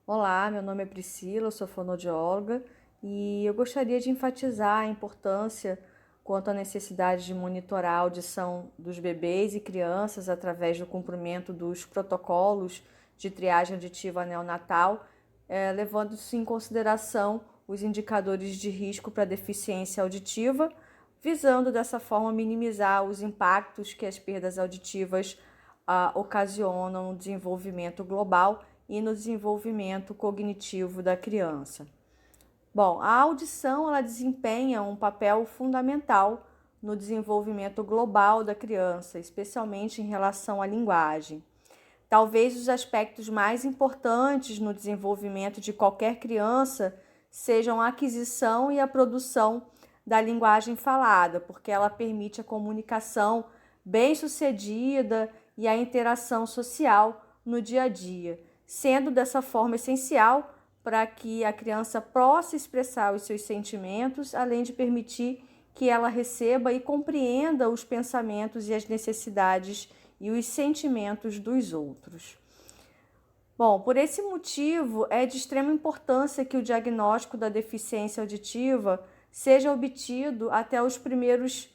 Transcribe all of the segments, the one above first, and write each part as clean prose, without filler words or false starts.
Olá, meu nome é Priscila, eu sou fonoaudióloga e eu gostaria de enfatizar a importância quanto à necessidade de monitorar a audição dos bebês e crianças através do cumprimento dos protocolos de triagem auditiva neonatal, levando-se em consideração os indicadores de risco para deficiência auditiva, visando dessa forma minimizar os impactos que as perdas auditivas ocasionam no desenvolvimento global e no desenvolvimento cognitivo da criança. Bom, a audição ela desempenha um papel fundamental no desenvolvimento global da criança, especialmente em relação à linguagem. Talvez os aspectos mais importantes no desenvolvimento de qualquer criança sejam a aquisição e a produção da linguagem falada, porque ela permite a comunicação bem-sucedida e a interação social no dia a dia, sendo dessa forma essencial para que a criança possa expressar os seus sentimentos, além de permitir que ela receba e compreenda os pensamentos e as necessidades e os sentimentos dos outros. Bom, por esse motivo, é de extrema importância que o diagnóstico da deficiência auditiva seja obtido até os primeiros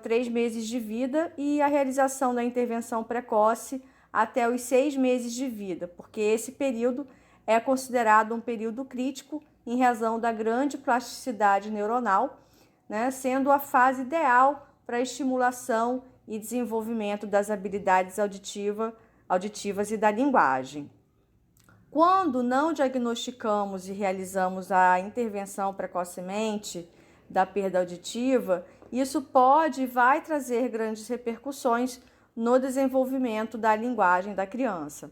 3 meses de vida e a realização da intervenção precoce até os 6 meses de vida, porque esse período é considerado um período crítico em razão da grande plasticidade neuronal, né, sendo a fase ideal para a estimulação e desenvolvimento das habilidades auditivas e da linguagem. Quando não diagnosticamos e realizamos a intervenção precocemente da perda auditiva, isso pode e vai trazer grandes repercussões no desenvolvimento da linguagem da criança.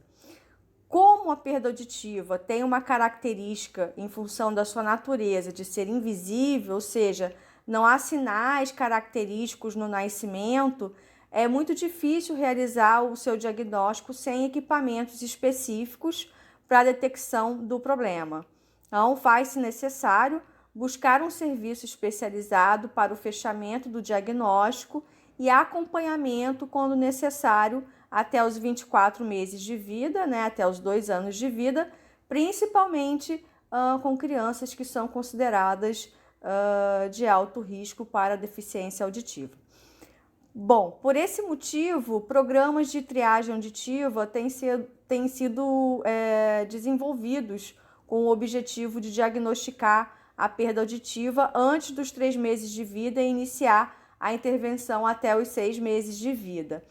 Como a perda auditiva tem uma característica em função da sua natureza de ser invisível, ou seja, não há sinais característicos no nascimento, é muito difícil realizar o seu diagnóstico sem equipamentos específicos para a detecção do problema. Então, faz-se necessário buscar um serviço especializado para o fechamento do diagnóstico e acompanhamento, quando necessário, até os 24 meses de vida, né, até os 2 anos de vida, principalmente com crianças que são consideradas de alto risco para deficiência auditiva. Bom, por esse motivo, programas de triagem auditiva têm sido desenvolvidos com o objetivo de diagnosticar a perda auditiva antes dos 3 meses de vida e iniciar a intervenção até os 6 meses de vida.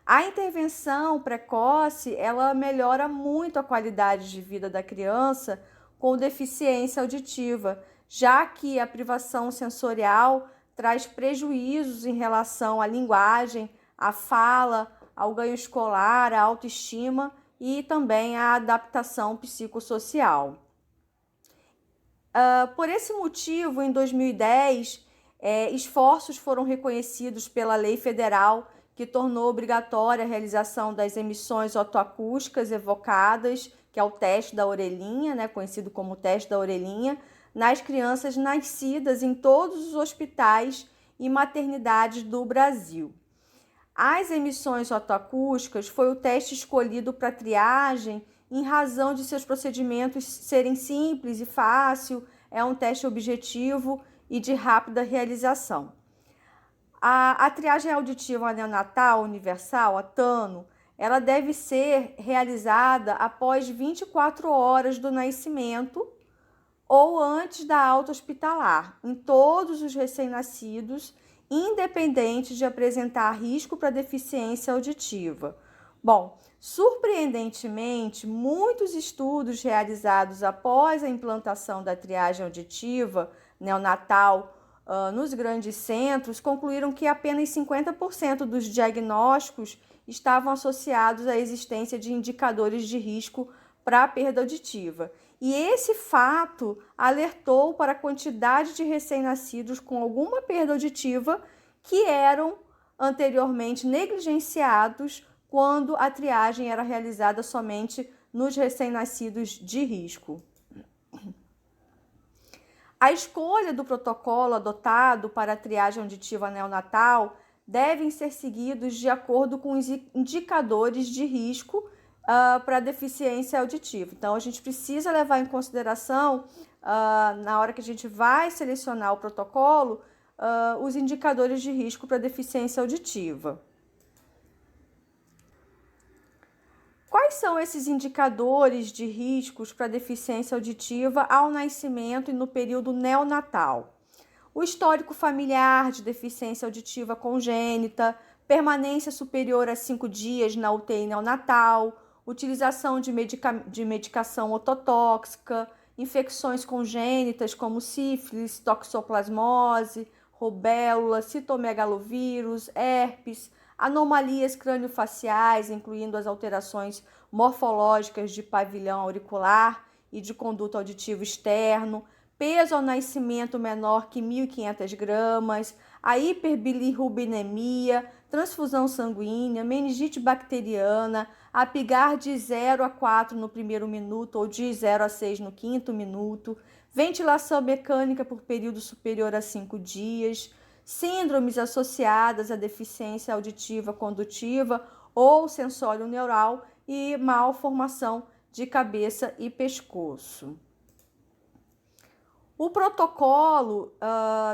A intervenção precoce, ela melhora muito a qualidade de vida da criança com deficiência auditiva, já que a privação sensorial traz prejuízos em relação à linguagem, à fala, ao ganho escolar, à autoestima e também à adaptação psicossocial. Por esse motivo, em 2010, esforços foram reconhecidos pela lei federal que tornou obrigatória a realização das emissões otoacústicas evocadas, que é o teste da orelhinha, né, conhecido como teste da orelhinha, nas crianças nascidas em todos os hospitais e maternidades do Brasil. As emissões otoacústicas foi o teste escolhido para triagem em razão de seus procedimentos serem simples e fácil, é um teste objetivo e de rápida realização. A triagem auditiva neonatal universal, a TANO, ela deve ser realizada após 24 horas do nascimento ou antes da alta hospitalar, em todos os recém-nascidos, independente de apresentar risco para deficiência auditiva. Bom, surpreendentemente, muitos estudos realizados após a implantação da triagem auditiva neonatal nos grandes centros concluíram que apenas 50% dos diagnósticos estavam associados à existência de indicadores de risco para a perda auditiva. E esse fato alertou para a quantidade de recém-nascidos com alguma perda auditiva que eram anteriormente negligenciados quando a triagem era realizada somente nos recém-nascidos de risco. A escolha do protocolo adotado para a triagem auditiva neonatal devem ser seguidos de acordo com os indicadores de risco para deficiência auditiva. Então, a gente precisa levar em consideração, na hora que a gente vai selecionar o protocolo, os indicadores de risco para deficiência auditiva. Quais são esses indicadores de riscos para deficiência auditiva ao nascimento e no período neonatal? O histórico familiar de deficiência auditiva congênita, permanência superior a 5 dias na UTI neonatal, utilização de medicação ototóxica, infecções congênitas como sífilis, toxoplasmose, rubéola, citomegalovírus, herpes, anomalias craniofaciais, incluindo as alterações morfológicas de pavilhão auricular e de conduto auditivo externo, peso ao nascimento menor que 1.500 gramas, a hiperbilirrubinemia, transfusão sanguínea, meningite bacteriana, apigar de 0 a 4 no primeiro minuto ou de 0 a 6 no quinto minuto, ventilação mecânica por período superior a 5 dias, síndromes associadas à deficiência auditiva condutiva ou sensório-neural e malformação de cabeça e pescoço. O protocolo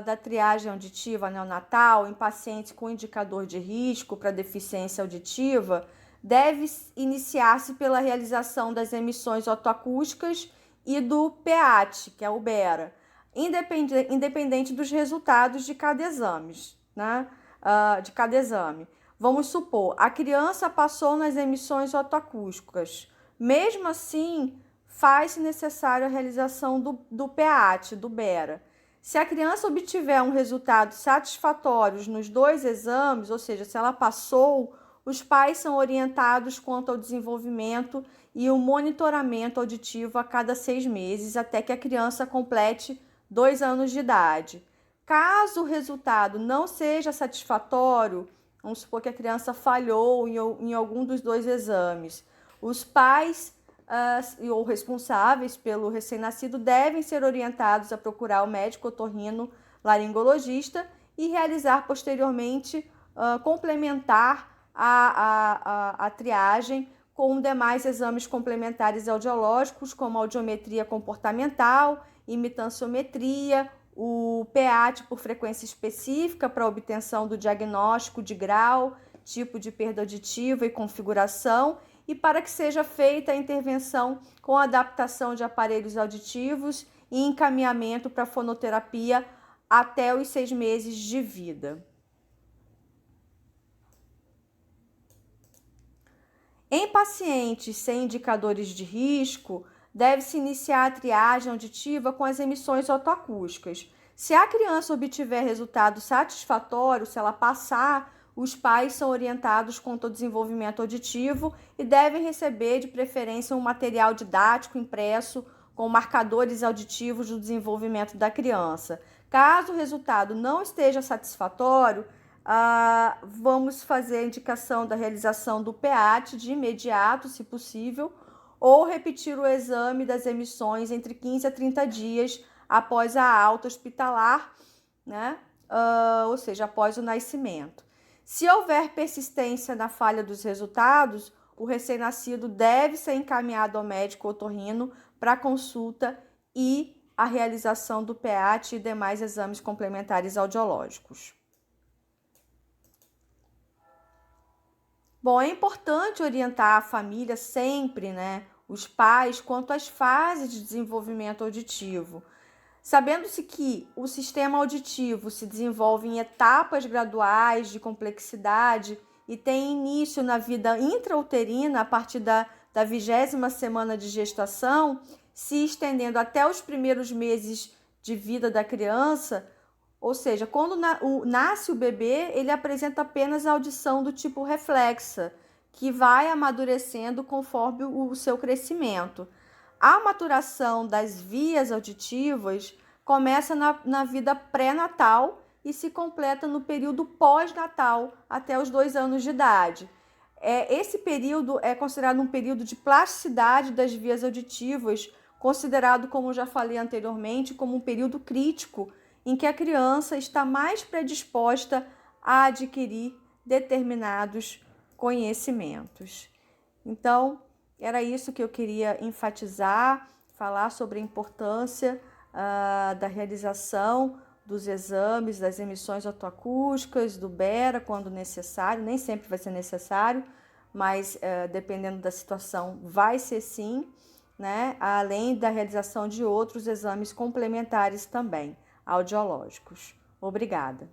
da triagem auditiva neonatal em pacientes com indicador de risco para deficiência auditiva deve iniciar-se pela realização das emissões otoacústicas e do PEAT, que é o BERA, independente dos resultados de cada exame, né? Vamos supor, a criança passou nas emissões otoacústicas. Mesmo assim, faz-se necessário a realização do PEAT, do BERA. Se a criança obtiver um resultado satisfatório nos 2 exames, ou seja, se ela passou, os pais são orientados quanto ao desenvolvimento e o monitoramento auditivo a cada 6 meses, até que a criança complete 2 anos de idade. Caso o resultado não seja satisfatório, vamos supor que a criança falhou em algum dos 2 exames, os pais ou responsáveis pelo recém-nascido devem ser orientados a procurar o médico otorrino laringologista e realizar posteriormente, complementar a triagem com demais exames complementares audiológicos, como audiometria comportamental, imitanciometria, o PEAT por frequência específica para obtenção do diagnóstico de grau, tipo de perda auditiva e configuração, e para que seja feita a intervenção com adaptação de aparelhos auditivos e encaminhamento para fonoterapia até os 6 meses de vida. Em pacientes sem indicadores de risco, deve-se iniciar a triagem auditiva com as emissões otoacústicas. Se a criança obtiver resultado satisfatório, se ela passar, os pais são orientados quanto ao desenvolvimento auditivo e devem receber, de preferência, um material didático impresso com marcadores auditivos do desenvolvimento da criança. Caso o resultado não esteja satisfatório, vamos fazer a indicação da realização do PEAT de imediato, se possível, ou repetir o exame das emissões entre 15 a 30 dias após a alta hospitalar, né? Ou seja, após o nascimento. Se houver persistência na falha dos resultados, o recém-nascido deve ser encaminhado ao médico otorrino para consulta e a realização do PEAT e demais exames complementares audiológicos. Bom, é importante orientar a família sempre, né, os pais, quanto às fases de desenvolvimento auditivo. Sabendo-se que o sistema auditivo se desenvolve em etapas graduais de complexidade e tem início na vida intrauterina a partir da 20ª semana de gestação, se estendendo até os primeiros meses de vida da criança, ou seja, quando nasce o bebê, ele apresenta apenas a audição do tipo reflexa, que vai amadurecendo conforme o seu crescimento. A maturação das vias auditivas começa na vida pré-natal e se completa no período pós-natal, até os 2 anos de idade. Esse período é considerado um período de plasticidade das vias auditivas, considerado, como já falei anteriormente, como um período crítico, em que a criança está mais predisposta a adquirir determinados conhecimentos. Então, Era isso que eu queria enfatizar, falar sobre a importância da realização dos exames, das emissões otoacústicas, do Bera, quando necessário. Nem sempre vai ser necessário, mas dependendo da situação, vai ser sim, né? Além da realização de outros exames complementares também, audiológicos. Obrigada.